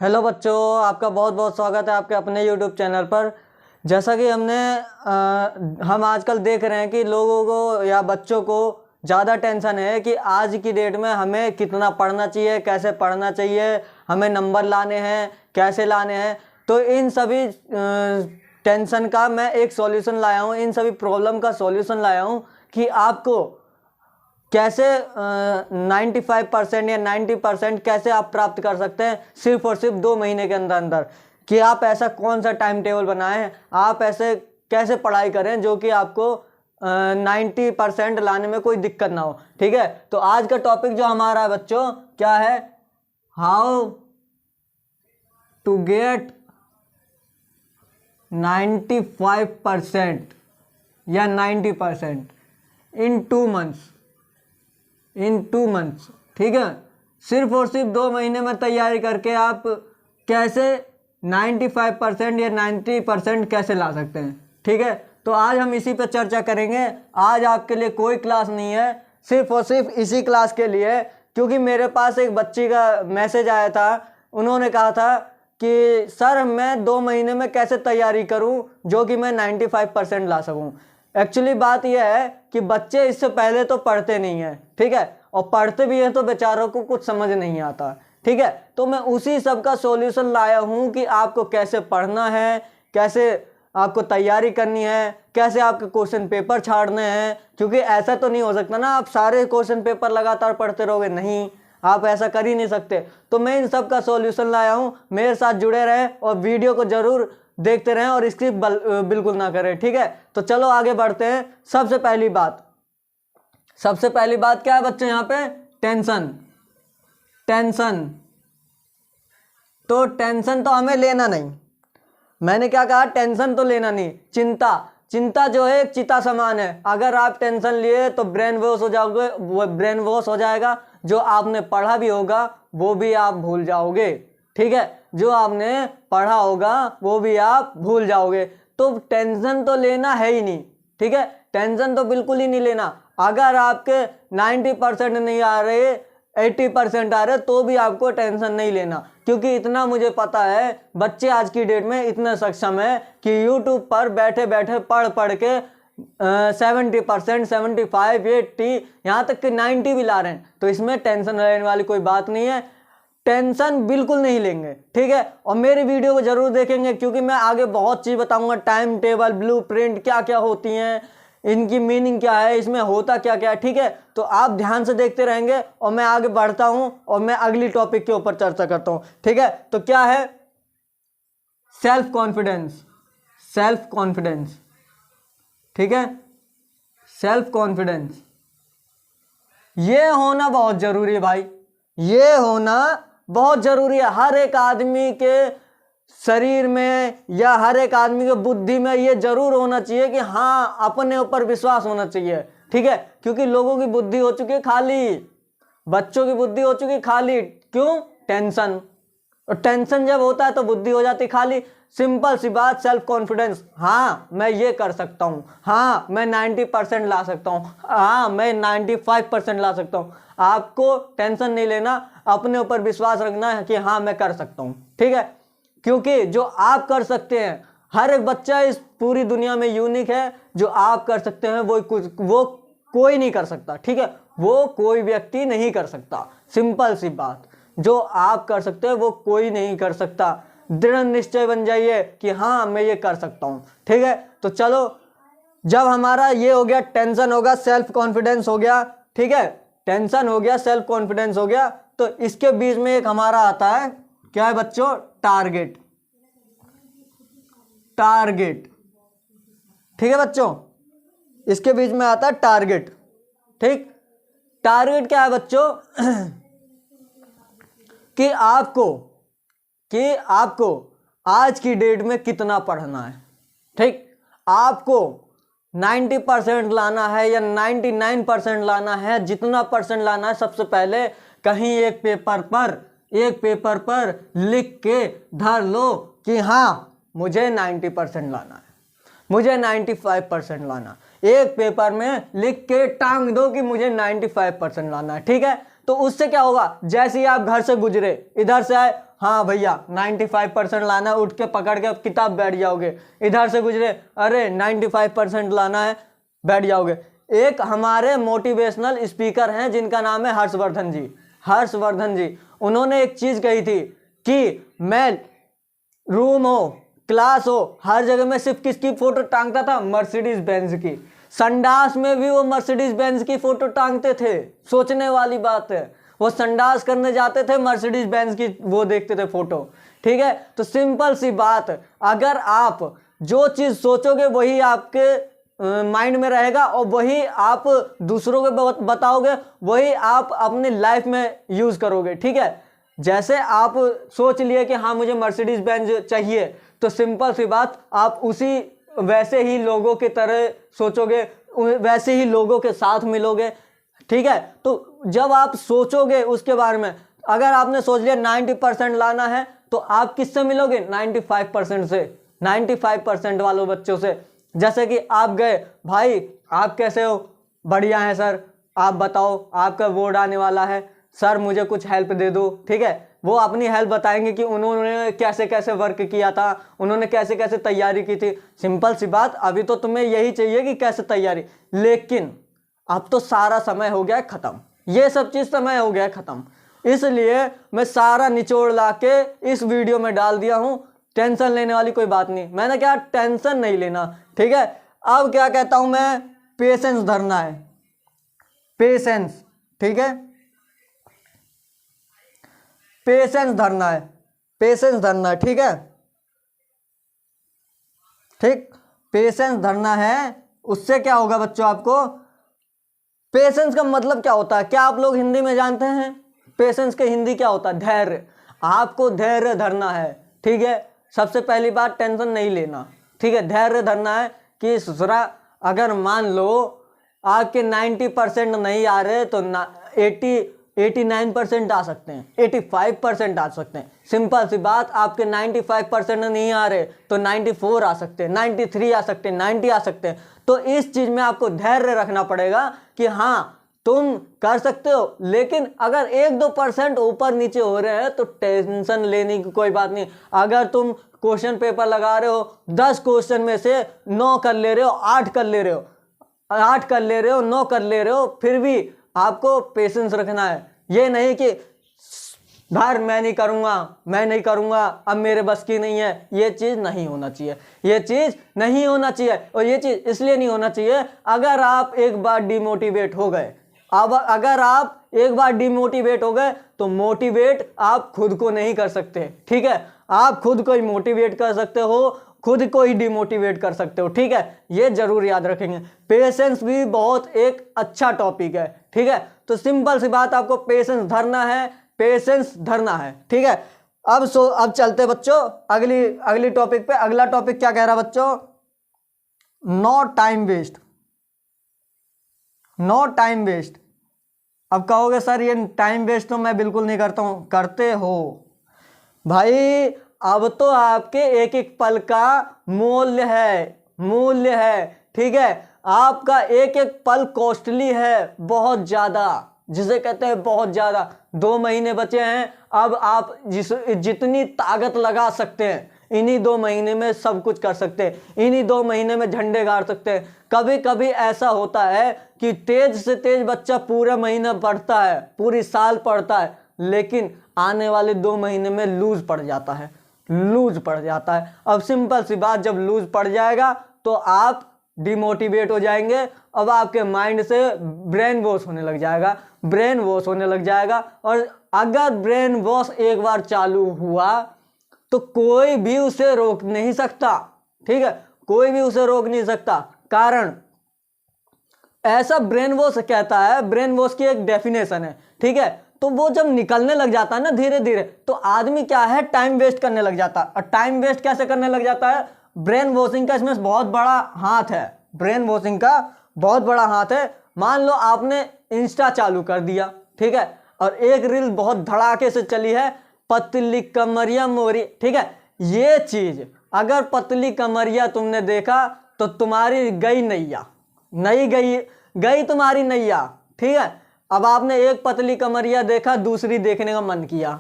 Hello बच्चों, आपका बहुत बहुत स्वागत है आपके अपने यूट्यूब चैनल पर। जैसा कि हम आजकल देख रहे हैं कि लोगों को या बच्चों को ज़्यादा टेंशन है कि आज की डेट में हमें कितना पढ़ना चाहिए, कैसे पढ़ना चाहिए, हमें नंबर लाने हैं, कैसे लाने हैं। तो इन सभी टेंशन का मैं एक सॉल्यूशन लाया हूँ, इन सभी प्रॉब्लम का सॉल्यूशन लाया हूँ कि आपको कैसे 95% या 90% कैसे आप प्राप्त कर सकते हैं सिर्फ और सिर्फ 2 महीने के अंदर अंदर। कि आप ऐसा कौन सा टाइम टेबल बनाएं, आप ऐसे कैसे पढ़ाई करें जो कि आपको 90% लाने में कोई दिक्कत ना हो। ठीक है, तो आज का टॉपिक जो हमारा है बच्चों क्या है, हाउ टू गेट 95% या 90% इन 2 मंथ्स। इन 2 मंथ्स, ठीक है, सिर्फ और सिर्फ 2 महीने में तैयारी करके आप कैसे 95% या 90% कैसे ला सकते हैं। ठीक है, तो आज हम इसी पे चर्चा करेंगे। आज आपके लिए कोई क्लास नहीं है, सिर्फ और सिर्फ इसी क्लास के लिए, क्योंकि मेरे पास एक बच्ची का मैसेज आया था। उन्होंने कहा था कि सर मैं 2 महीने में कैसे तैयारी करूं जो कि मैं 95% ला सकूं। एक्चुअली बात यह है कि बच्चे इससे पहले तो पढ़ते नहीं हैं, ठीक है, और पढ़ते भी हैं तो बेचारों को कुछ समझ नहीं आता। ठीक है, तो मैं उसी सब का सॉल्यूशन लाया हूं कि आपको कैसे पढ़ना है, कैसे आपको तैयारी करनी है, कैसे आपके क्वेश्चन पेपर छाड़ने हैं। क्योंकि ऐसा तो नहीं हो सकता ना आप सारे क्वेश्चन पेपर लगातार पढ़ते रहोगे, नहीं, आप ऐसा कर ही नहीं सकते। तो मैं इन सब का सॉल्यूशन लाया हूं, मेरे साथ जुड़े रहें और वीडियो को जरूर देखते रहें और स्किप बिल्कुल ना करें। ठीक है, तो चलो आगे बढ़ते हैं। सबसे पहली बात क्या है बच्चे, यहाँ पे टेंशन। तो टेंशन तो हमें लेना नहीं। मैंने क्या कहा, टेंशन तो लेना नहीं। चिंता जो है एक चिता समान है। अगर आप टेंशन लिए तो ब्रेन वॉश हो जाओगे, वो ब्रेन वॉश हो जाएगा। जो आपने पढ़ा भी होगा वो भी आप भूल जाओगे। ठीक है, जो आपने पढ़ा होगा वो भी आप भूल जाओगे। तो टेंशन तो लेना है ही नहीं। ठीक है, टेंशन तो बिल्कुल ही नहीं लेना। अगर आपके 90% नहीं आ रहे, 80% आ रहे, तो भी आपको टेंशन नहीं लेना। क्योंकि इतना मुझे पता है बच्चे आज की डेट में इतने सक्षम है कि यूट्यूब पर बैठे बैठे पढ़ के 70%, 75, 80, यहाँ तक कि 90 भी ला रहे हैं। तो इसमें टेंशन लेने वाली कोई बात नहीं है, टेंशन बिल्कुल नहीं लेंगे। ठीक है, और मेरी वीडियो को जरूर देखेंगे क्योंकि मैं आगे बहुत चीज़ बताऊंगा, टाइम टेबल, ब्लूप्रिंट क्या क्या होती हैं, इनकी मीनिंग क्या है, इसमें होता क्या क्या है। ठीक है, तो आप ध्यान से देखते रहेंगे और मैं आगे बढ़ता हूं और मैं अगली टॉपिक के ऊपर चर्चा करता हूं। ठीक है, तो क्या है, सेल्फ कॉन्फिडेंस। ठीक है, सेल्फ कॉन्फिडेंस ये होना बहुत जरूरी है भाई, ये होना बहुत जरूरी है। हर एक आदमी के शरीर में या हर एक आदमी के बुद्धि में ये जरूर होना चाहिए कि हाँ, अपने ऊपर विश्वास होना चाहिए। ठीक है, क्योंकि लोगों की बुद्धि हो चुकी है खाली, बच्चों की बुद्धि हो चुकी है खाली। क्यों? टेंशन। और टेंशन जब होता है तो बुद्धि हो जाती खाली। सिंपल सी बात, सेल्फ कॉन्फिडेंस। हाँ मैं ये कर सकता हूँ, हाँ मैं 90% ला सकता हूँ, हाँ मैं 95% ला सकता हूँ। आपको टेंशन नहीं लेना, अपने ऊपर विश्वास रखना है कि हाँ मैं कर सकता हूँ। ठीक है, क्योंकि जो आप कर सकते हैं, हर एक बच्चा इस पूरी दुनिया में यूनिक है। जो आप कर सकते हैं वो कोई नहीं कर सकता। ठीक है, वो कोई व्यक्ति नहीं कर सकता। सिंपल सी बात, जो आप कर सकते हैं वो कोई नहीं कर सकता। दृढ़ निश्चय बन जाइए कि हाँ मैं ये कर सकता हूँ। ठीक है, तो चलो, जब हमारा ये हो गया, टेंशन होगा, सेल्फ कॉन्फिडेंस हो गया। ठीक है, टेंशन हो गया, सेल्फ कॉन्फिडेंस हो गया, तो इसके बीच में एक हमारा आता है, क्या है बच्चों, टारगेट। ठीक है बच्चों, इसके बीच में आता है टारगेट। ठीक, टारगेट क्या है बच्चों कि आपको आज की डेट में कितना पढ़ना है। ठीक, आपको 90% लाना है या 99% लाना है, जितना परसेंट लाना है, सबसे पहले कहीं एक पेपर पर लिख के धर लो कि हाँ मुझे 90% लाना है, मुझे 95% लाना। एक पेपर में लिख के टांग दो कि मुझे 95% लाना है। ठीक है, तो उससे क्या होगा, जैसे ही आप घर से गुजरे, इधर से आए, हाँ भैया 95% लाना है, उठ के पकड़ के किताब बैठ जाओगे। इधर से गुजरे, अरे 95% लाना है, बैठ जाओगे। एक हमारे मोटिवेशनल स्पीकर हैं जिनका नाम है हर्षवर्धन जी। हर्षवर्धन जी, उन्होंने एक चीज कही थी कि मैं रूम हो, क्लास हो, हर जगह में सिर्फ किसकी फोटो टांगता था? मर्सिडीज बेंज की। संडास में भी वो मर्सिडीज बेंज की फोटो टांगते थे। सोचने वाली बात है, वो संडास करने जाते थे, मर्सिडीज बेंज की वो देखते थे फोटो। ठीक है, तो सिंपल सी बात, अगर आप जो चीज सोचोगे वही आपके माइंड में रहेगा और वही आप दूसरों को बताओगे, वही आप अपनी लाइफ में यूज करोगे। ठीक है, जैसे आप सोच लिए कि हाँ मुझे मर्सिडीज बेंज चाहिए, तो सिंपल सी बात, आप उसी वैसे ही लोगों की तरह सोचोगे, वैसे ही लोगों के साथ मिलोगे। ठीक है, तो जब आप सोचोगे उसके बारे में, अगर आपने सोच लिया 90% लाना है, तो आप किससे मिलोगे? 95% से, 95% वालों बच्चों से। जैसे कि आप गए, भाई आप कैसे हो? बढ़िया है सर, आप बताओ, आपका बोर्ड आने वाला है सर, मुझे कुछ हेल्प दे दो। ठीक है, वो अपनी हेल्प बताएंगे कि उन्होंने कैसे कैसे वर्क किया था, उन्होंने कैसे कैसे तैयारी की थी। सिंपल सी बात, अभी तो तुम्हें यही चाहिए कि कैसे तैयारी, लेकिन अब तो सारा समय हो गया है खत्म, ये सब चीज समय हो गया है खत्म। इसलिए मैं सारा निचोड़ ला के इस वीडियो में डाल दिया हूं। टेंशन लेने वाली कोई बात नहीं, मैंने क्या टेंशन नहीं लेना। ठीक है, अब क्या कहता हूं मैं? पेशेंस धरना है, पेशेंस। ठीक है, पेशेंस धरना है, पेशेंस धरना है। ठीक है, ठीक, पेशेंस धरना है। उससे क्या होगा बच्चों? आपको पेशेंस का मतलब क्या होता है? क्या आप लोग हिंदी में जानते हैं पेशेंस के हिंदी क्या होता है? धैर्य। आपको धैर्य धरना है। ठीक है, सबसे पहली बात, टेंशन नहीं लेना। ठीक है, धैर्य धरना है कि ससुरा, अगर मान लो आपके 90% नहीं आ रहे तो 89% आ सकते हैं, 85% आ सकते हैं। सिंपल सी बात, आपके 95% नहीं आ रहे तो 94 आ सकते हैं, 93 आ सकते हैं, 90 आ सकते हैं। तो इस चीज में आपको धैर्य रखना पड़ेगा कि हाँ तुम कर सकते हो। लेकिन अगर 1-2% ऊपर नीचे हो रहे हैं तो टेंशन लेने की कोई बात नहीं। अगर तुम क्वेश्चन पेपर लगा रहे हो, 10 क्वेश्चन में से 9 कर ले रहे हो, 8 कर ले रहे हो, 8 कर ले रहे हो, 9 कर ले रहे हो, फिर भी आपको पेशेंस रखना है। ये नहीं कि भार मैं नहीं करूंगा, मैं नहीं करूंगा, अब मेरे बस की नहीं है। ये चीज नहीं होना चाहिए, ये चीज नहीं होना चाहिए। और ये चीज इसलिए नहीं होना चाहिए, अगर आप एक बार डिमोटिवेट हो गए, अब अगर आप एक बार डिमोटिवेट हो गए तो मोटिवेट आप खुद को नहीं कर सकते। ठीक है, आप खुद को ही मोटिवेट कर सकते हो, खुद को ही डिमोटिवेट कर सकते हो। ठीक है, ये जरूर याद रखेंगे। पेशेंस भी बहुत एक अच्छा टॉपिक है। ठीक है, तो सिंपल सी बात, आपको पेशेंस धरना है, पेशेंस धरना है। ठीक है, अब चलते बच्चों अगली टॉपिक पे। अगला टॉपिक क्या कह रहा बच्चों? No time waste, no time waste. अब कहोगे सर ये टाइम वेस्ट तो मैं बिल्कुल नहीं करता हूं। करते हो भाई, अब तो आपके एक एक पल का मूल्य है, मूल्य है। ठीक है, आपका एक एक पल कॉस्टली है, बहुत ज्यादा, जिसे कहते हैं बहुत ज्यादा। 2 महीने बचे हैं, अब आप जितनी ताकत लगा सकते हैं इन्हीं 2 महीने में सब कुछ कर सकते हैं, इन्हीं 2 महीने में झंडे गाड़ सकते हैं। कभी कभी ऐसा होता है कि तेज से तेज बच्चा पूरा महीना पढ़ता है, पूरी साल पढ़ता है, लेकिन आने वाले 2 महीने में लूज पड़ जाता है, लूज पड़ जाता है। अब सिंपल सी बात, जब लूज पड़ जाएगा तो आप डिमोटिवेट हो जाएंगे। अब आपके माइंड से ब्रेन वॉश होने लग जाएगा, ब्रेन वॉश होने लग जाएगा। और अगर ब्रेन वॉश एक बार चालू हुआ तो कोई भी उसे रोक नहीं सकता। ठीक है, कोई भी उसे रोक नहीं सकता। कारण ऐसा ब्रेन वॉश कहता है, ब्रेन वॉश की एक डेफिनेशन है। ठीक है, तो वो जब निकलने लग जाता है ना धीरे धीरे, तो आदमी क्या है, टाइम वेस्ट करने लग जाता है। और टाइम वेस्ट कैसे करने लग जाता है? ब्रेन वॉशिंग का इसमें बहुत बड़ा हाथ है, ब्रेन वॉशिंग का बहुत बड़ा हाथ है। मान लो आपने इंस्टा चालू कर दिया, ठीक है, और एक रील बहुत धड़ाके से चली है, पतली कमरिया मोरी। ठीक है, ये चीज अगर पतली कमरिया तुमने देखा तो तुम्हारी गई नैया, नहीं गई तुम्हारी नैया। ठीक है, अब आपने एक पतली कमरिया देखा, दूसरी देखने का मन किया,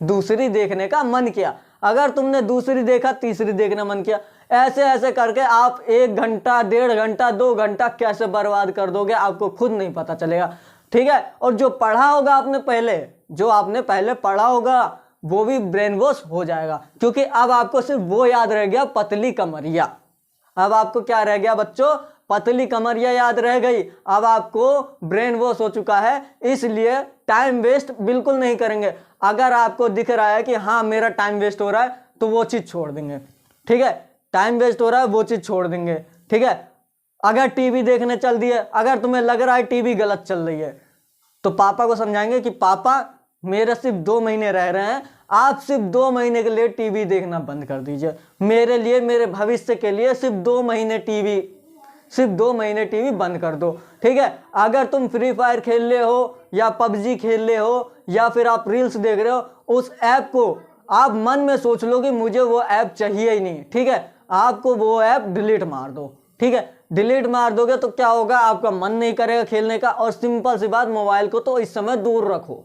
दूसरी देखने का मन किया। अगर तुमने दूसरी देखा, तीसरी देखना मन किया, ऐसे ऐसे करके आप 1 घंटा, 1.5 घंटा, 2 घंटा कैसे बर्बाद कर दोगे आपको खुद नहीं पता चलेगा। ठीक है, और जो पढ़ा होगा आपने पहले, जो आपने पहले पढ़ा होगा वो भी ब्रेन वॉश हो जाएगा, क्योंकि अब आपको सिर्फ वो याद रह गया, पतली कमरिया। अब आपको क्या रह गया बच्चों? पतली कमरिया याद रह गई। अब आपको ब्रेन वॉश हो चुका है, इसलिए टाइम वेस्ट बिल्कुल नहीं करेंगे। अगर आपको दिख रहा है कि हाँ मेरा टाइम वेस्ट हो रहा है, तो वो चीज़ छोड़ देंगे। ठीक है, टाइम वेस्ट हो रहा है वो चीज़ छोड़ देंगे। ठीक है, अगर टीवी देखने चल दिए, अगर तुम्हें लग रहा है टीवी गलत चल रही है, तो पापा को समझाएंगे कि पापा मेरे सिर्फ 2 महीने रह रहे हैं, आप सिर्फ 2 महीने के लिए टीवी देखना बंद कर दीजिए, मेरे लिए, मेरे भविष्य के लिए सिर्फ 2 महीने टीवी बंद कर दो। ठीक है, अगर तुम फ्री फायर खेल रहे हो या पबजी खेल रहे हो या फिर आप रील्स देख रहे हो, उस ऐप को आप मन में सोच लो कि मुझे वो ऐप चाहिए ही नहीं। ठीक है, आपको वो ऐप डिलीट मार दो। ठीक है, डिलीट मार दोगे तो क्या होगा? आपका मन नहीं करेगा खेलने का। और सिंपल सी बात, मोबाइल को तो इस समय दूर रखो।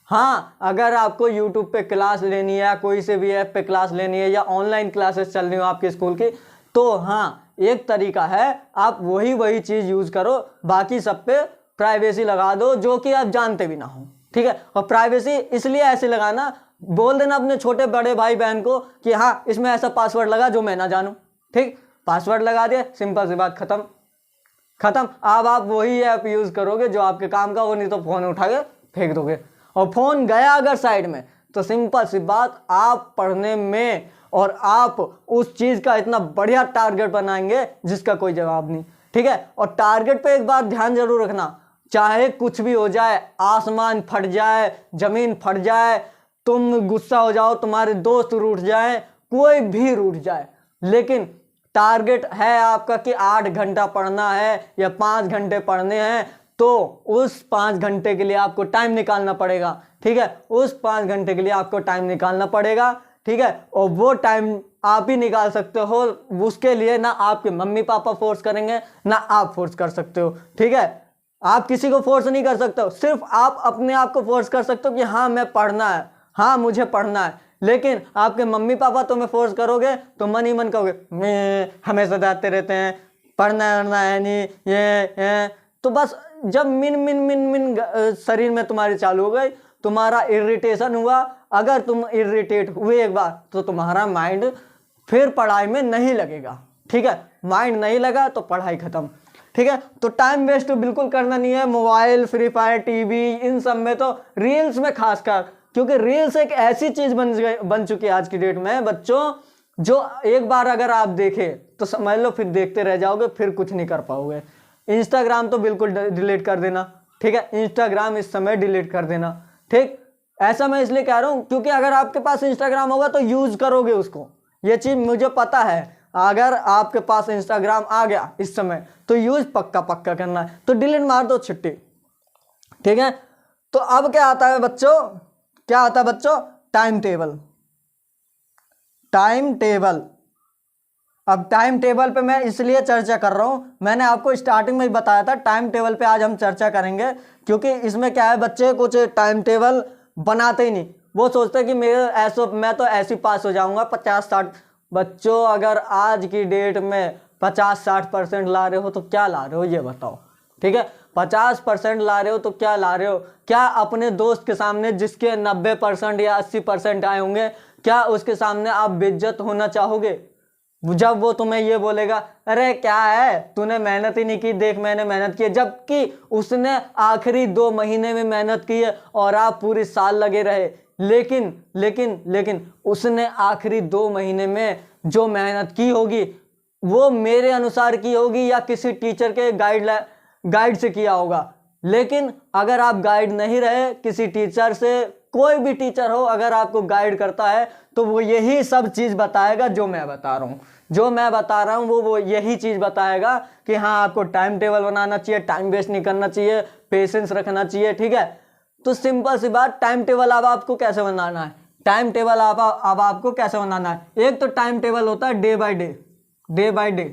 हाँ, अगर आपको YouTube पे क्लास लेनी है, कोई से भी ऐप पे क्लास लेनी है, या ऑनलाइन क्लासेस चल रही हो आपके स्कूल की, तो हाँ एक तरीका है, आप वही चीज़ यूज़ करो। बाकी सब पे प्राइवेसी लगा दो, जो कि आप जानते भी ना हो। ठीक है, और प्राइवेसी इसलिए ऐसे लगाना, बोल देना अपने छोटे बड़े भाई बहन को कि हाँ इसमें ऐसा पासवर्ड लगा जो मैं ना जानूँ। ठीक, पासवर्ड लगा दिया, सिंपल सी बात, खत्म। अब आप वही ऐप यूज़ करोगे जो आपके काम का हो, नहीं तो फ़ोन उठा के फेंक दोगे। और फ़ोन गया अगर साइड में, तो सिंपल सी बात, आप पढ़ने में और आप उस चीज़ का इतना बढ़िया टारगेट बनाएंगे जिसका कोई जवाब नहीं। ठीक है, और टारगेट पे एक बात ध्यान जरूर रखना, चाहे कुछ भी हो जाए, आसमान फट जाए, ज़मीन फट जाए, तुम गुस्सा हो जाओ, तुम्हारे दोस्त रूठ जाए, कोई भी रूठ जाए, लेकिन टारगेट है आपका कि 8 घंटा पढ़ना है या 5 घंटे पढ़ने हैं, तो उस 5 घंटे के लिए आपको टाइम निकालना पड़ेगा। ठीक है, उस 5 घंटे के लिए आपको टाइम निकालना पड़ेगा। ठीक है, और वो टाइम आप ही निकाल सकते हो, उसके लिए ना आपके मम्मी पापा फोर्स करेंगे, ना आप फोर्स कर सकते हो। ठीक है, आप किसी को फोर्स नहीं कर सकते हो, सिर्फ आप अपने आप को फोर्स कर सकते हो कि हाँ मैं पढ़ना है, हाँ मुझे पढ़ना है। लेकिन आपके मम्मी पापा तुम्हें फोर्स करोगे तो मन ही मन कहोगे मैं हमेशा जाते रहते हैं, पढ़ना है नहीं, ये तो बस जब मिन शरीर में तुम्हारी चालू हो गई, तुम्हारा इरिटेशन हुआ, अगर तुम इरिटेट हुए एक बार, तो तुम्हारा माइंड फिर पढ़ाई में नहीं लगेगा। ठीक है, माइंड नहीं लगा तो पढ़ाई खत्म। ठीक है, तो टाइम वेस्ट बिल्कुल करना नहीं है, मोबाइल, फ्री फायर, टीवी, इन सब में, तो रील्स में खासकर, क्योंकि रील्स एक ऐसी चीज बन चुकी है आज की डेट में बच्चों, जो एक बार अगर आप देखें तो समझ लो फिर देखते रह जाओगे, फिर कुछ नहीं कर पाओगे। इंस्टाग्राम तो बिल्कुल डिलीट कर देना। ठीक है, इंस्टाग्राम इस समय डिलीट कर देना। ठीक, ऐसा मैं इसलिए कह रहा हूं क्योंकि अगर आपके पास इंस्टाग्राम होगा तो यूज करोगे उसको, ये चीज मुझे पता है। अगर आपके पास इंस्टाग्राम आ गया इस समय तो यूज पक्का करना है, तो डिलीट मार दो छुट्टी। ठीक है, तो अब क्या आता है बच्चों, क्या आता है बच्चों? Time table. अब टाइम टेबल पे मैं इसलिए चर्चा कर रहा हूं, मैंने आपको स्टार्टिंग में ही बताया था टाइम टेबल पे आज हम चर्चा करेंगे, क्योंकि इसमें क्या है, बच्चे कुछ टाइम टेबल बनाते ही नहीं, वो सोचते हैं कि मैं तो ऐसे पास हो जाऊंगा 50-60। बच्चों अगर आज की डेट में 50-60% ला रहे हो तो क्या ला रहे हो ये बताओ। ठीक है, 50% ला रहे हो तो क्या ला रहे हो? क्या अपने दोस्त के सामने जिसके 90% या 80% आए होंगे, क्या उसके सामने आप बेइज्जत होना चाहोगे जब वो तुम्हें ये बोलेगा अरे क्या है तूने मेहनत ही नहीं की, देख मैंने मेहनत की है, जबकि उसने आखिरी 2 महीने में मेहनत की है और आप पूरी साल लगे रहे। लेकिन उसने आखिरी 2 महीने में जो मेहनत की होगी वो मेरे अनुसार की होगी या किसी टीचर के गाइड से किया होगा। लेकिन अगर आप गाइड नहीं रहे किसी टीचर से, कोई भी टीचर हो अगर आपको गाइड करता है तो वो यही सब चीज़ बताएगा जो मैं बता रहा हूँ, वो यही चीज़ बताएगा कि हाँ आपको टाइम टेबल बनाना चाहिए, टाइम वेस्ट नहीं करना चाहिए, पेशेंस रखना चाहिए। ठीक है, तो सिंपल सी बात, टाइम टेबल अब आपको कैसे बनाना है? टाइम टेबल अब आपको कैसे बनाना है? एक तो टाइम टेबल होता है डे बाय डे।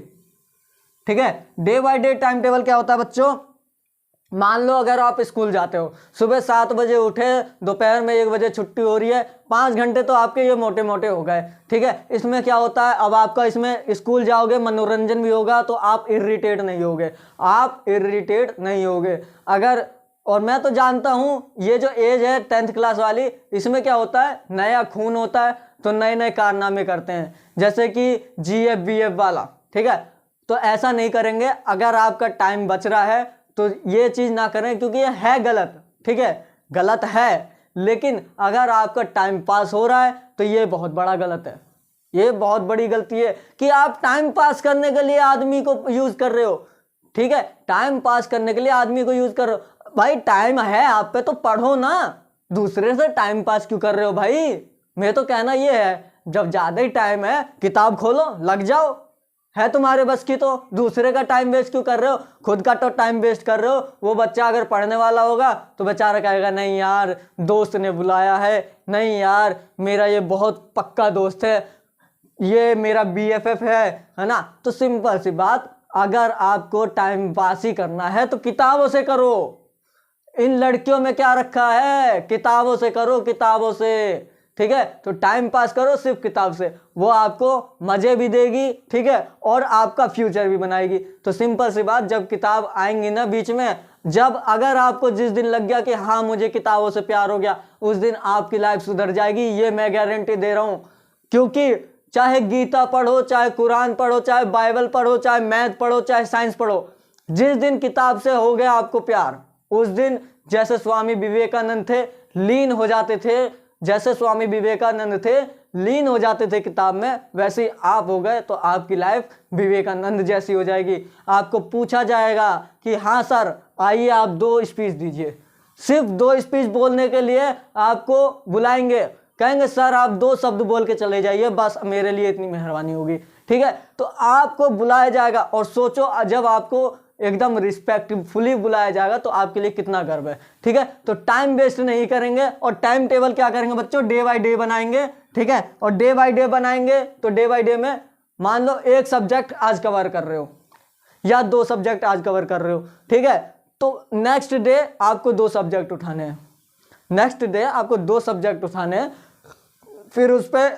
ठीक है, day by day time table क्या होता है बच्चों? मान लो अगर आप स्कूल जाते हो, सुबह 7 बजे उठे, दोपहर में 1 बजे छुट्टी हो रही है, 5 घंटे तो आपके ये मोटे मोटे हो गए, ठीक है। इसमें क्या होता है, अब आपका इसमें स्कूल जाओगे, मनोरंजन भी होगा, तो आप इरिटेट नहीं होगे, आप इरिटेट नहीं होगे। अगर, और मैं तो जानता हूँ ये जो एज है 10th क्लास वाली, इसमें क्या होता है, नया खून होता है, तो नए नए कारनामे करते हैं, जैसे कि GF BF वाला, ठीक है। तो ऐसा नहीं करेंगे। अगर आपका टाइम बच रहा है तो ये चीज़ ना करें, क्योंकि ये है गलत, ठीक है, गलत है। लेकिन अगर आपका टाइम पास हो रहा है तो ये बहुत बड़ा गलत है, ये बहुत बड़ी गलती है कि आप टाइम पास करने के लिए आदमी को यूज़ कर रहे हो, ठीक है, टाइम पास करने के लिए आदमी को यूज़ कर रहे हो। भाई टाइम है आप पे तो पढ़ो ना, दूसरे से टाइम पास क्यों कर रहे हो भाई। मैं तो कहना ये है, जब ज़्यादा ही टाइम है किताब खोलो, लग जाओ, है तुम्हारे बस की तो दूसरे का टाइम वेस्ट क्यों कर रहे हो, खुद का तो टाइम वेस्ट कर रहे हो। वो बच्चा अगर पढ़ने वाला होगा तो बेचारा कहेगा नहीं यार दोस्त ने बुलाया है, नहीं यार मेरा ये बहुत पक्का दोस्त है, ये मेरा BFF है ना। तो सिंपल सी बात, अगर आपको टाइम पास ही करना है तो किताबों से करो। इन लड़कियों में क्या रखा है, किताबों से करो, किताबों से, ठीक है। तो टाइम पास करो सिर्फ किताब से, वो आपको मजे भी देगी, ठीक है, और आपका फ्यूचर भी बनाएगी। तो सिंपल सी बात, जब किताब आएंगी ना बीच में, जब अगर आपको जिस दिन लग गया कि हाँ मुझे किताबों से प्यार हो गया, उस दिन आपकी लाइफ सुधर जाएगी, ये मैं गारंटी दे रहा हूँ। क्योंकि चाहे गीता पढ़ो, चाहे कुरान पढ़ो, चाहे बाइबल पढ़ो, चाहे मैथ पढ़ो, चाहे साइंस पढ़ो, जिस दिन किताब से हो गया आपको प्यार, उस दिन जैसे स्वामी विवेकानंद थे लीन हो जाते थे, जैसे स्वामी विवेकानंद थे लीन हो जाते थे किताब में, वैसे ही आप हो गए तो आपकी लाइफ विवेकानंद जैसी हो जाएगी। आपको पूछा जाएगा कि हाँ सर आइए आप 2 स्पीच दीजिए, सिर्फ 2 स्पीच बोलने के लिए आपको बुलाएंगे, कहेंगे सर आप 2 शब्द बोल के चले जाइए, बस मेरे लिए इतनी मेहरबानी होगी, ठीक है। तो आपको बुलाया जाएगा, और सोचो जब आपको एकदम रिस्पेक्टफुली बुलाया जाएगा तो आपके लिए कितना गर्व है, ठीक है। तो टाइम वेस्ट नहीं करेंगे, और टाइम टेबल क्या करेंगे बच्चों, डे बाय डे बनाएंगे, ठीक है। और डे बाय डे बनाएंगे तो डे बाय डे में मान लो 1 सब्जेक्ट आज कवर कर रहे हो या 2 सब्जेक्ट आज कवर कर रहे हो, ठीक है, तो नेक्स्ट डे आपको 2 सब्जेक्ट उठाने हैं, नेक्स्ट डे आपको 2 सब्जेक्ट उठाने हैं, फिर उस पर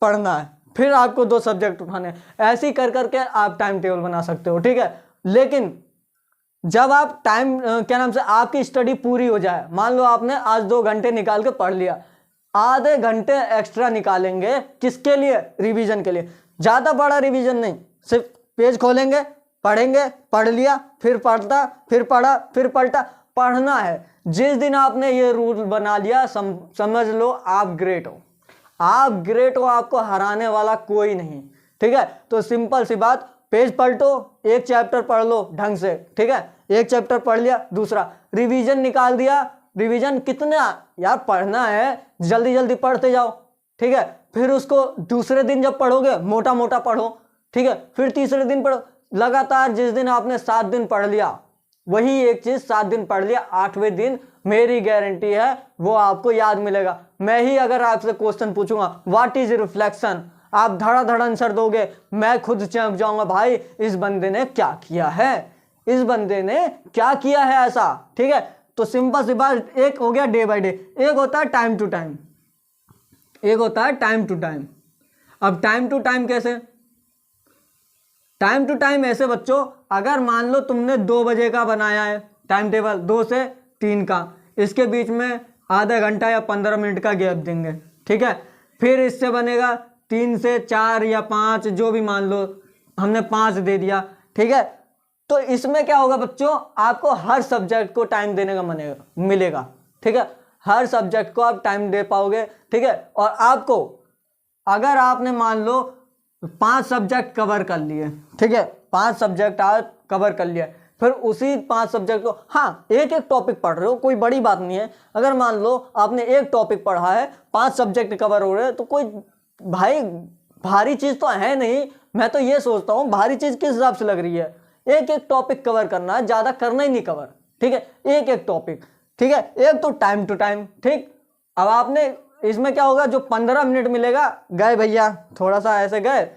पढ़ना है, फिर आपको 2 सब्जेक्ट उठाने हैं। ऐसे ही कर करके आप टाइम टेबल बना सकते हो, ठीक है। लेकिन जब आप टाइम क्या नाम से आपकी स्टडी पूरी हो जाए, मान लो आपने आज 2 घंटे निकाल के पढ़ लिया, आधे घंटे एक्स्ट्रा निकालेंगे किसके लिए, रिवीजन के लिए। ज़्यादा बड़ा रिवीजन नहीं, सिर्फ पेज खोलेंगे, पढ़ेंगे, पढ़ लिया, फिर पढ़ता, फिर पढ़ा, फिर पलटा, पढ़ना है। जिस दिन आपने ये रूल बना लिया समझ लो आप ग्रेट हो, आप ग्रेट हो, आपको हराने वाला कोई नहीं, ठीक है। तो सिंपल सी बात, पेज पलटो, 1 चैप्टर पढ़ लो ढंग से, ठीक है, 1 चैप्टर पढ़ लिया, दूसरा रिवीजन निकाल दिया। रिवीजन कितना यार पढ़ना है, जल्दी जल्दी पढ़ते जाओ, ठीक है। फिर उसको दूसरे दिन जब पढ़ोगे मोटा मोटा पढ़ो, ठीक है, फिर तीसरे दिन पढ़ो, लगातार। जिस दिन आपने 7 दिन पढ़ लिया वही एक चीज 7 दिन पढ़ लिया, 8वें दिन मेरी गारंटी है वो आपको याद मिलेगा। मैं ही अगर आपसे क्वेश्चन पूछूंगा व्हाट इज रिफ्लेक्शन, आप धड़ाधड़ आंसर दोगे, मैं खुद चौंक जाऊंगा, भाई इस बंदे ने क्या किया है, इस बंदे ने क्या किया है ऐसा, ठीक है। तो सिंपल सी बात, एक हो गया डे बाय डे, एक होता है टाइम टू टाइम, एक होता है टाइम टू टाइम। अब टाइम टू टाइम कैसे, टाइम टू टाइम ऐसे बच्चों, अगर मान लो तुमने 2 बजे का बनाया है टाइम टेबल, 2 से 3 का, इसके बीच में आधा घंटा या 15 मिनट का गैप देंगे, ठीक है। फिर इससे बनेगा 3 से 4 या 5, जो भी मान लो हमने 5 दे दिया, ठीक है। तो इसमें क्या होगा बच्चों, आपको हर सब्जेक्ट को टाइम देने का मिलेगा, ठीक है, हर सब्जेक्ट को आप टाइम दे पाओगे, ठीक है। और आपको अगर आपने मान लो 5 सब्जेक्ट कवर कर लिए, ठीक है, 5 सब्जेक्ट आप कवर कर लिया, फिर उसी 5 सब्जेक्ट को, हाँ एक एक टॉपिक पढ़ रहे हो, कोई बड़ी बात नहीं है। अगर मान लो आपने एक टॉपिक पढ़ा है, 5 सब्जेक्ट कवर हो रहे हैं, तो कोई भाई भारी चीज तो है नहीं। मैं तो ये सोचता हूँ भारी चीज किस हिसाब से लग रही है, एक एक टॉपिक कवर करना है, ज्यादा करना ही नहीं कवर, ठीक है, एक एक टॉपिक, ठीक है। एक तो टाइम टू टाइम, ठीक। अब आपने इसमें क्या होगा, जो 15 मिनट मिलेगा, गए भैया थोड़ा सा ऐसे गए,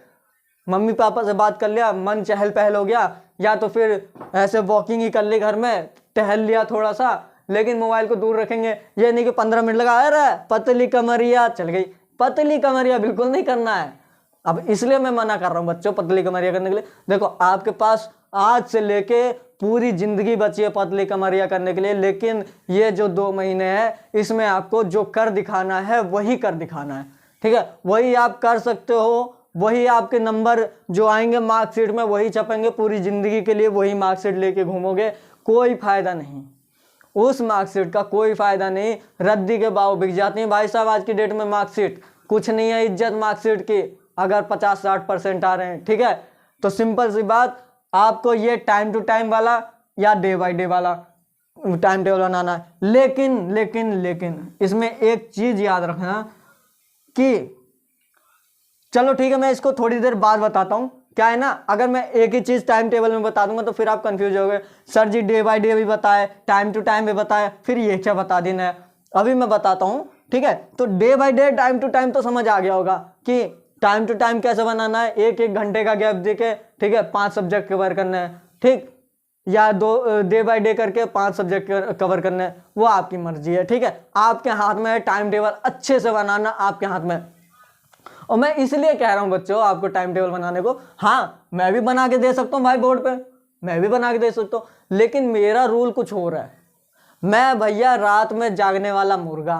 मम्मी पापा से बात कर लिया, मन चहल पहल हो गया, या तो फिर ऐसे वॉकिंग ही कर ली घर में, टहल लिया थोड़ा सा, लेकिन मोबाइल को दूर रखेंगे। ये नहीं कि 15 मिनट लगा रहा है, पतली कमरिया चल गई। पतली कमरिया बिल्कुल नहीं करना है। अब इसलिए मैं मना कर रहा हूँ बच्चों पतली कमरिया करने के लिए। देखो आपके पास आज से लेके पूरी जिंदगी बची है पतली कमरिया करने के लिए, लेकिन ये जो 2 महीने हैं इसमें आपको जो कर दिखाना है वही कर दिखाना है, ठीक है। वही आप कर सकते हो, वही आपके नंबर जो आएंगे मार्कशीट में वही छपेंगे पूरी जिंदगी के लिए, वही मार्कशीट लेके घूमोगे। कोई फायदा नहीं, उस मार्कशीट का कोई फायदा नहीं। रद्दी के भाव बिक जाती हैं भाई साहब आज की डेट में। मार्कशीट कुछ नहीं है इज्जत मार्कशीट की अगर 50-60% आ रहे हैं, ठीक है। तो सिंपल सी बात, आपको ये टाइम टू टाइम वाला या डे बाय डे वाला टाइम टेबल बनाना है। लेकिन इसमें एक चीज याद रखना कि चलो ठीक है मैं इसको थोड़ी देर बाद बताता हूँ। क्या है ना, अगर मैं एक ही चीज टाइम टेबल में बता दूंगा तो फिर आप कंफ्यूज हो गए, sir ji day by day भी बताए, टाइम टू टाइम भी बताए, फिर ये क्या बता देना है। अभी मैं बताता हूँ, ठीक है। तो day by day time to time तो समझ आ गया होगा कि टाइम टू टाइम कैसे बनाना है। 1-1 घंटे का गैप देके, ठीक है, 5 सब्जेक्ट कवर करना है, ठीक, या 2 डे बाय डे करके 5 सब्जेक्ट कवर करना है, वो आपकी मर्जी है, ठीक है। आपके हाथ में है टाइम टेबल अच्छे से बनाना, आपके हाथ में। और मैं इसलिए कह रहा हूं बच्चों आपको टाइम टेबल बनाने को। हाँ मैं भी बना के दे सकता हूँ भाई बोर्ड पे, मैं भी बना के दे सकता हूँ, लेकिन मेरा रूल कुछ हो रहा है। मैं भैया रात में जागने वाला मुर्गा,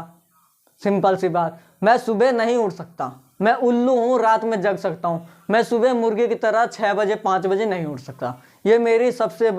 सिंपल सी बात। मैं सुबह नहीं उठ सकता, मैं उल्लू हूँ, रात में जग सकता हूँ। मैं सुबह मुर्गे की तरह 6 बजे 5 बजे नहीं उठ सकता। ये मेरी सबसे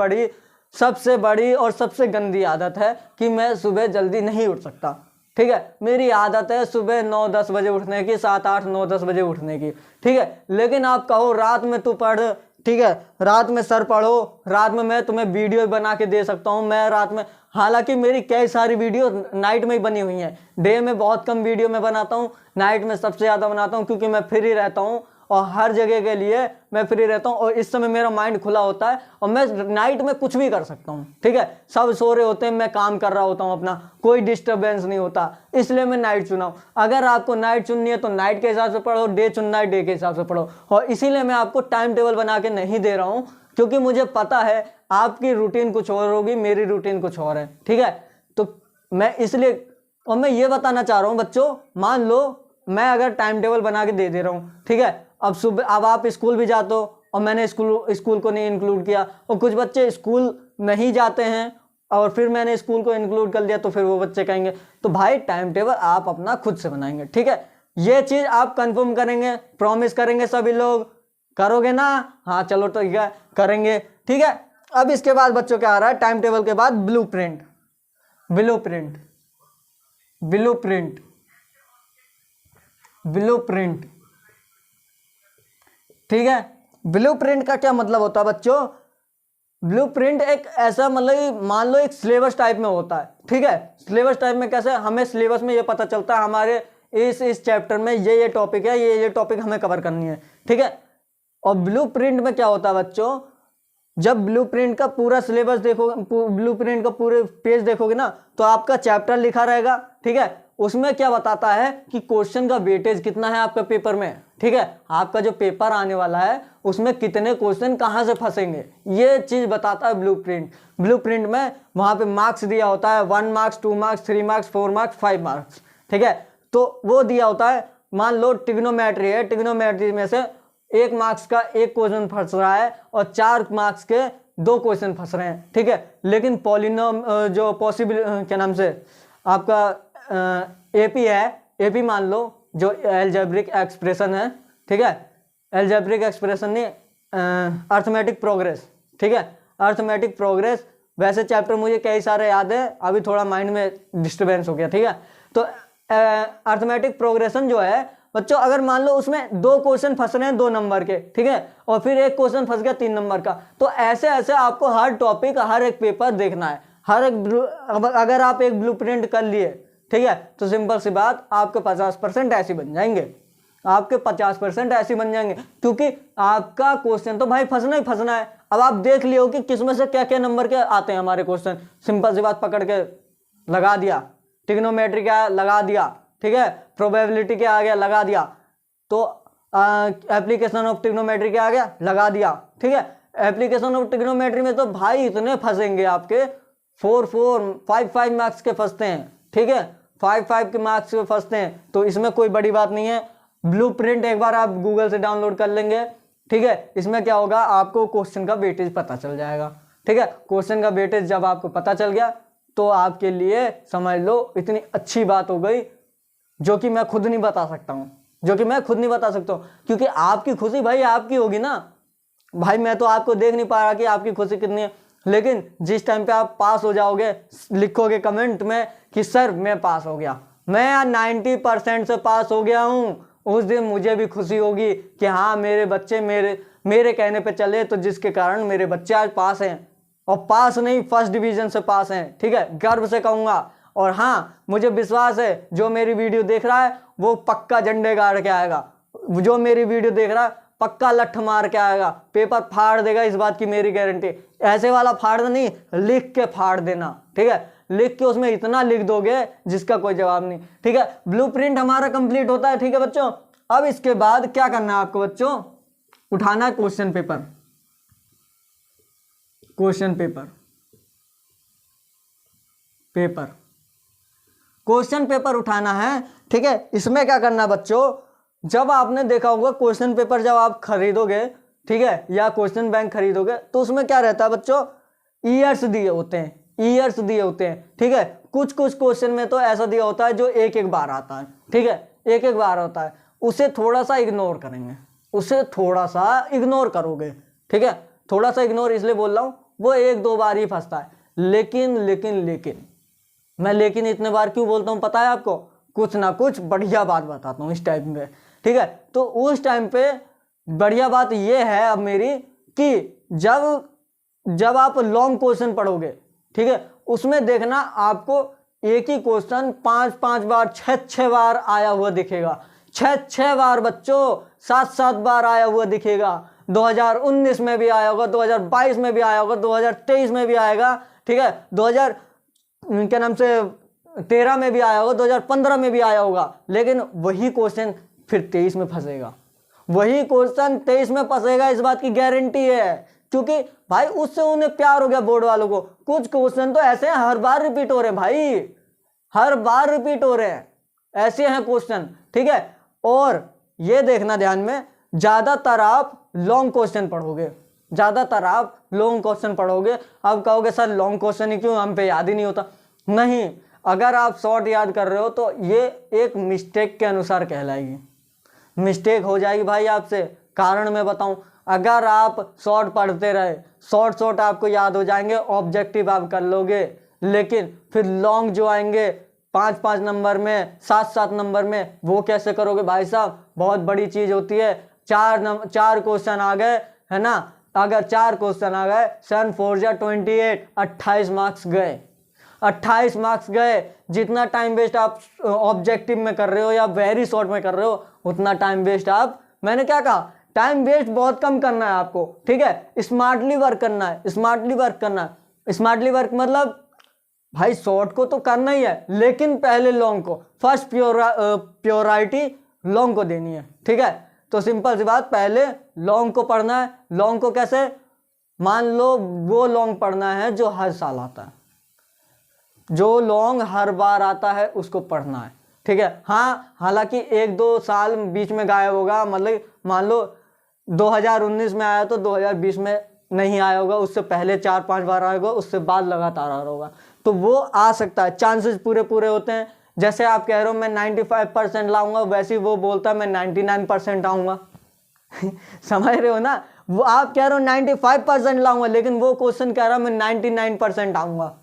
बड़ी और सबसे गंदी आदत है कि मैं सुबह जल्दी नहीं उठ सकता, ठीक है। मेरी आदत है सुबह 9-10 बजे उठने की, 7-8-9-10 बजे उठने की, ठीक है। लेकिन आप कहो रात में तू पढ़, ठीक है, रात में सर पढ़ो, रात में मैं तुम्हें वीडियो बना के दे सकता हूँ। मैं रात में, हालांकि मेरी कई सारी वीडियो नाइट में ही बनी हुई हैं। डे में बहुत कम वीडियो मैं बनाता हूँ, नाइट में सबसे ज़्यादा बनाता हूँ, क्योंकि मैं फ्री रहता हूँ और हर जगह के लिए मैं फ्री रहता हूँ। और इस समय मेरा माइंड खुला होता है और मैं नाइट में कुछ भी कर सकता हूँ, ठीक है। सब सो रहे होते हैं, मैं काम कर रहा होता हूँ अपना, कोई डिस्टर्बेंस नहीं होता, इसलिए मैं नाइट चुना हूँ। अगर आपको नाइट चुननी है तो नाइट के हिसाब से पढ़ो, डे चुनना है डे के हिसाब से पढ़ो। और इसीलिए मैं आपको टाइम टेबल बना के नहीं दे रहा हूँ, क्योंकि मुझे पता है आपकी रूटीन कुछ और होगी, मेरी रूटीन कुछ और है, ठीक है। तो मैं इसलिए, और मैं ये बताना चाह रहा हूँ बच्चों, मान लो मैं अगर टाइम टेबल बना के दे रहा हूँ, ठीक है। अब सुबह, अब आप स्कूल भी जाते हो और मैंने स्कूल को नहीं इंक्लूड किया, और कुछ बच्चे स्कूल नहीं जाते हैं और फिर मैंने स्कूल को इंक्लूड कर लिया, तो फिर वो बच्चे कहेंगे। तो भाई टाइम टेबल आप अपना खुद से बनाएंगे, ठीक है। ये चीज आप कंफर्म करेंगे, प्रॉमिस करेंगे, सभी लोग करोगे ना? हाँ चलो ठीक है, करेंगे, ठीक है। अब इसके बाद बच्चों क्या आ रहा है, टाइम टेबल के बाद ब्लूप्रिंट। ठीक है। ब्लूप्रिंट का क्या मतलब होता है बच्चों? ब्लूप्रिंट एक ऐसा, मतलब मान लो एक सिलेबस टाइप में होता है, ठीक है। सिलेबस टाइप में कैसे, हमें सिलेबस में ये पता चलता है हमारे इस चैप्टर में ये टॉपिक है, ये टॉपिक हमें कवर करनी है, ठीक है। और ब्लूप्रिंट में क्या होता है बच्चों, जब ब्लूप्रिंट का पूरा सिलेबस देखोगे, ब्लूप्रिंट का पूरे पेज देखोगे ना, तो आपका चैप्टर लिखा रहेगा, ठीक है। उसमें क्या बताता है कि क्वेश्चन का वेटेज कितना है आपका पेपर में, ठीक है। आपका जो पेपर आने वाला है उसमें कितने क्वेश्चन कहां से फंसेंगे, ये चीज बताता है ब्लूप्रिंट। ब्लूप्रिंट में वहां पे मार्क्स दिया होता है, 1 marks, 2 marks, 3 marks, 4 marks, 5 marks, ठीक है। तो वो दिया होता है। मान लो ट्रिग्नोमेट्री है, ट्रिग्नोमेट्री में से 1 मार्क्स का 1 क्वेश्चन फंस रहा है और 4 मार्क्स के 2 क्वेश्चन फंस रहे हैं, ठीक है। लेकिन पॉलिनोम जो पॉसिबल क्या नाम से आपका एपी है, एपी मान लो जो एल्जेब्रिक एक्सप्रेशन है, ठीक है। एल्जेब्रिक एक्सप्रेशन नहीं, अर्थमेटिक प्रोग्रेस, ठीक है। अर्थमेटिक प्रोग्रेस, वैसे चैप्टर मुझे कई सारे याद है, अभी थोड़ा माइंड में डिस्टर्बेंस हो गया, ठीक है। तो अर्थमेटिक प्रोग्रेशन जो है बच्चों, अगर मान लो उसमें 2 क्वेश्चन फंस रहे हैं 2 नंबर के, ठीक है, और फिर 1 क्वेश्चन फंस गया 3 नंबर का, तो ऐसे ऐसे आपको हर टॉपिक, हर एक पेपर देखना है, हर एक। अगर आप एक ब्लूप्रिंट कर लिए, ठीक है, तो सिंपल सी बात, आपके 50% ऐसे बन जाएंगे, आपके 50% ऐसे बन जाएंगे, क्योंकि आपका क्वेश्चन तो भाई फंसना ही फंसना है। अब आप देख लियो कि किसमें से क्या क्या नंबर के आते हैं हमारे क्वेश्चन, सिंपल सी बात पकड़ के लगा दिया। ट्रिग्नोमेट्री क्या लगा दिया, ठीक है। प्रोबेबिलिटी क्या आ गया, लगा दिया। तो एप्लीकेशन ऑफ ट्रिग्नोमेट्री क्या आ गया, लगा दिया, ठीक है। एप्लीकेशन ऑफ ट्रिग्नोमेट्री में तो भाई इतने फंसेंगे आपके, 4 4 5 5 मार्क्स के फंसते हैं, ठीक है, 5 5 के मार्क्स के फंसते हैं, तो इसमें कोई बड़ी बात नहीं है। ब्लूप्रिंट एक बार आप गूगल से डाउनलोड कर लेंगे, ठीक है। इसमें क्या होगा, आपको क्वेश्चन का वेटेज पता चल जाएगा, ठीक है। क्वेश्चन का वेटेज जब आपको पता चल गया तो आपके लिए समझ लो इतनी अच्छी बात हो गई, जो कि मैं खुद नहीं बता सकता हूँ, क्योंकि आपकी खुशी भाई आपकी होगी ना भाई। मैं तो आपको देख नहीं पा रहा कि आपकी खुशी कितनी है, लेकिन जिस टाइम पे आप पास हो जाओगे, लिखोगे कमेंट में कि सर मैं पास हो गया, मैं 90% से पास हो गया हूँ, उस दिन मुझे भी खुशी होगी कि हाँ मेरे बच्चे मेरे कहने पे चले, तो जिसके कारण मेरे बच्चे आज पास हैं, और पास नहीं फर्स्ट डिवीजन से पास हैं, ठीक है, गर्व से कहूँगा। और हाँ मुझे विश्वास है जो मेरी वीडियो देख रहा है वो पक्का झंडे गाड़ के आएगा, जो मेरी वीडियो देख रहा है पक्का लठ मार के आएगा, पेपर फाड़ देगा, इस बात की मेरी गारंटी। ऐसे वाला फाड़ना नहीं, लिख के फाड़ देना, ठीक है, लिख के उसमें इतना लिख दोगे जिसका कोई जवाब नहीं, ठीक है। ब्लूप्रिंट हमारा कंप्लीट होता है, ठीक है बच्चों। अब इसके बाद क्या करना है आपको बच्चों, उठाना है क्वेश्चन पेपर उठाना है, ठीक है। इसमें क्या करना है बच्चों, जब आपने देखा होगा क्वेश्चन पेपर जब आप खरीदोगे, ठीक है, या क्वेश्चन बैंक खरीदोगे, तो उसमें क्या रहता है बच्चों, ईयर्स दिए होते हैं, ठीक है। कुछ क्वेश्चन में तो ऐसा दिया होता है जो एक बार आता है, ठीक है, एक बार होता है, उसे थोड़ा सा इग्नोर करोगे, ठीक है। थोड़ा सा इग्नोर इसलिए बोल रहा हूं, वो 1-2 बार ही फंसता है, लेकिन मैं इतने बार क्यों बोलता हूं पता है आपको, कुछ ना कुछ बढ़िया बात बताता हूं इस टाइम में, ठीक है। तो उस टाइम पे बढ़िया बात ये है अब मेरी कि जब आप लॉन्ग क्वेश्चन पढ़ोगे, ठीक है, उसमें देखना आपको एक ही क्वेश्चन 5-5 बार 6-6 बार आया हुआ दिखेगा, 6-6 बार बच्चों, 7-7 बार आया हुआ दिखेगा। 2019 में भी आया होगा, 2022 में भी आया होगा, 2023 में भी आएगा, ठीक है, 2013 में भी आया होगा, 2015 में भी आया होगा, लेकिन वही क्वेश्चन फिर 23 में फंसेगा, इस बात की गारंटी है, क्योंकि भाई उससे उन्हें प्यार हो गया बोर्ड वालों को। कुछ क्वेश्चन तो ऐसे हैं हर बार रिपीट हो रहे हैं भाई, ऐसे हैं क्वेश्चन, ठीक है। और ये देखना ध्यान में, ज्यादातर आप लॉन्ग क्वेश्चन पढ़ोगे, अब कहोगे सर लॉन्ग क्वेश्चन ही क्यों, हम पे याद ही नहीं होता। नहीं, अगर आप शॉर्ट याद कर रहे हो तो ये एक मिस्टेक के अनुसार कहलाएगी, मिस्टेक हो जाएगी भाई आपसे। कारण मैं बताऊं, अगर आप शॉर्ट पढ़ते रहे, शॉर्ट आपको याद हो जाएंगे, ऑब्जेक्टिव आप कर लोगे, लेकिन फिर लॉन्ग जो आएंगे 5-5 नंबर में, 7-7 नंबर में, वो कैसे करोगे भाई साहब, बहुत बड़ी चीज होती है। 4 क्वेश्चन आ गए, है ना, अगर 4 क्वेश्चन आ गए, 7 4 जा 28, 28 मार्क्स गए, 28 मार्क्स गए। जितना टाइम वेस्ट आप ऑब्जेक्टिव में कर रहे हो या वेरी शॉर्ट में कर रहे हो, उतना टाइम वेस्ट आप, मैंने क्या कहा, टाइम वेस्ट बहुत कम करना है आपको, ठीक है। स्मार्टली वर्क करना है, स्मार्टली वर्क मतलब भाई शॉर्ट को तो करना ही है, लेकिन पहले लॉन्ग को, फर्स्ट प्योरिटी लॉन्ग को देनी है, ठीक है। तो सिंपल सी बात, पहले लॉन्ग को पढ़ना है। लॉन्ग को कैसे, मान लो वो लॉन्ग पढ़ना है जो हर साल आता है, जो लॉन्ग हर बार आता है उसको पढ़ना है, ठीक है। हाँ, हालांकि 1-2 साल बीच में गायब होगा, मतलब मान लो 2019 में आया तो 2020 में नहीं आया होगा, उससे पहले 4-5 बार आएगा, उससे बाद लगातार आ रहा होगा, तो वो आ सकता है, चांसेस पूरे होते हैं। जैसे आप कह रहे हो मैं 95% लाऊंगा, वैसे ही वो बोलता है मैं 99% आऊंगा समझ रहे हो ना, वो आप कह रहे हो 95% लाऊंगा, लेकिन वो क्वेश्चन कह रहा है मैं 99% आऊंगा,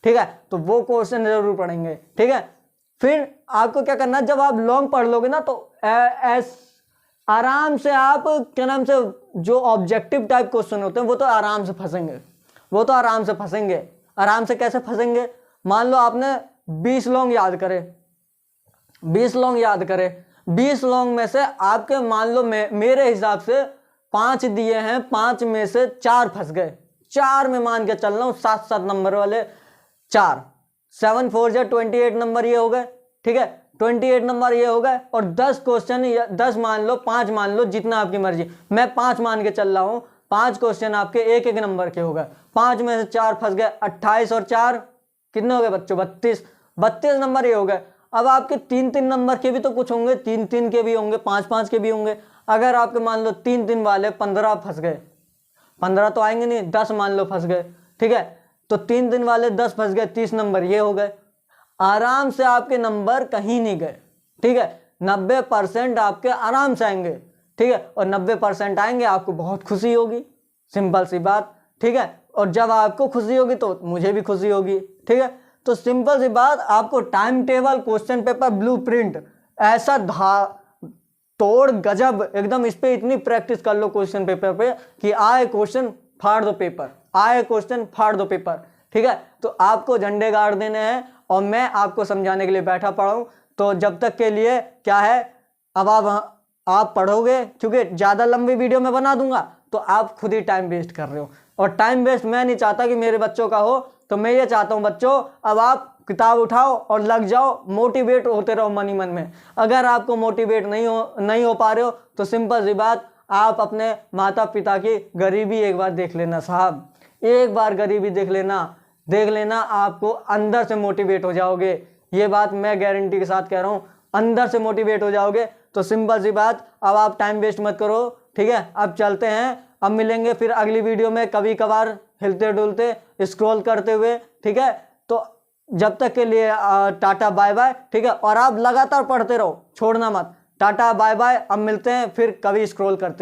ठीक है। तो वो क्वेश्चन जरूर पढ़ेंगे, ठीक है। फिर आपको क्या करना, जब आप लॉन्ग पढ़ लोगे ना, तो आराम से आप क्या नाम से, जो ऑब्जेक्टिव टाइप क्वेश्चन होते हैं वो तो आराम से फंसेंगे, आराम से कैसे फंसेंगे, मान लो आपने 20 लॉन्ग याद करे, 20 लॉन्ग में से आपके मान लो मेरे हिसाब से 5 दिए हैं, 5 में से 4 फंस गए, 4 में मान के चल रहा हूं, 7-7 नंबर वाले 4, 7 4 जा 28 नंबर ये हो गए, ठीक है, 28 नंबर ये हो गए। और 10 क्वेश्चन, 10 मान लो, 5 मान लो, जितना आपकी मर्जी, मैं 5 मान के चल रहा हूं, 5 क्वेश्चन आपके एक एक नंबर के हो गए, 5 में से 4 फंस गए, 28 और 4 कितने हो गए बच्चों, 32 नंबर ये हो गए। अब आपके 3-3 नंबर के भी तो कुछ होंगे, 3-3 के भी होंगे, 5-5 के भी होंगे। अगर आपके मान लो 3-3 वाले 15 फंस गए, 15 तो आएंगे नहीं, 10 मान लो फंस गए, ठीक है, तो 3-3 वाले 10 फंस गए, 30 नंबर ये हो गए। आराम से आपके नंबर कहीं नहीं गए, ठीक है, 90% आपके आराम से आएंगे, ठीक है, और 90% आएंगे आपको बहुत खुशी होगी, सिंपल सी बात, ठीक है। और जब आपको खुशी होगी तो मुझे भी खुशी होगी, ठीक है। तो सिंपल सी बात, आपको time table, question paper, blueprint ऐसा तोड़ गजब एकदम, इस पे इतनी प्रैक्टिस कर लो क्वेश्चन पेपर पे कि आए क्वेश्चन फाड़ दो पेपर, आए क्वेश्चन फाड़ दो पेपर, ठीक है। तो आपको झंडे गाड़ देने हैं और मैं आपको समझाने के लिए बैठा पड़ा हूं। तो जब तक के लिए क्या है, अब आप पढ़ोगे, क्योंकि ज़्यादा लंबी वीडियो में बना दूंगा तो आप खुद ही टाइम वेस्ट कर रहे हो, और टाइम वेस्ट मैं नहीं चाहता कि मेरे बच्चों का हो। तो मैं ये चाहता हूं बच्चों, अब आप किताब उठाओ और लग जाओ, मोटिवेट होते रहो मन ही मन में। अगर आपको मोटिवेट नहीं हो पा रहे हो तो सिंपल सी बात, आप अपने माता पिता की गरीबी एक बार देख लेना साहब, एक बार गरीबी देख लेना, आपको अंदर से मोटिवेट हो जाओगे। ये बात मैं गारंटी के साथ कह रहा हूँ, अंदर से मोटिवेट हो जाओगे। तो सिंपल सी बात, अब आप टाइम वेस्ट मत करो, ठीक है। अब चलते हैं, अब मिलेंगे फिर अगली वीडियो में, कभी कभार हिलते डुलते स्क्रॉल करते हुए, ठीक है। तो जब तक के लिए टाटा बाय बाय, ठीक है। और आप लगातार पढ़ते रहो, छोड़ना मत। टाटा बाय बाय, अब मिलते हैं फिर कभी स्क्रॉल करते हुए।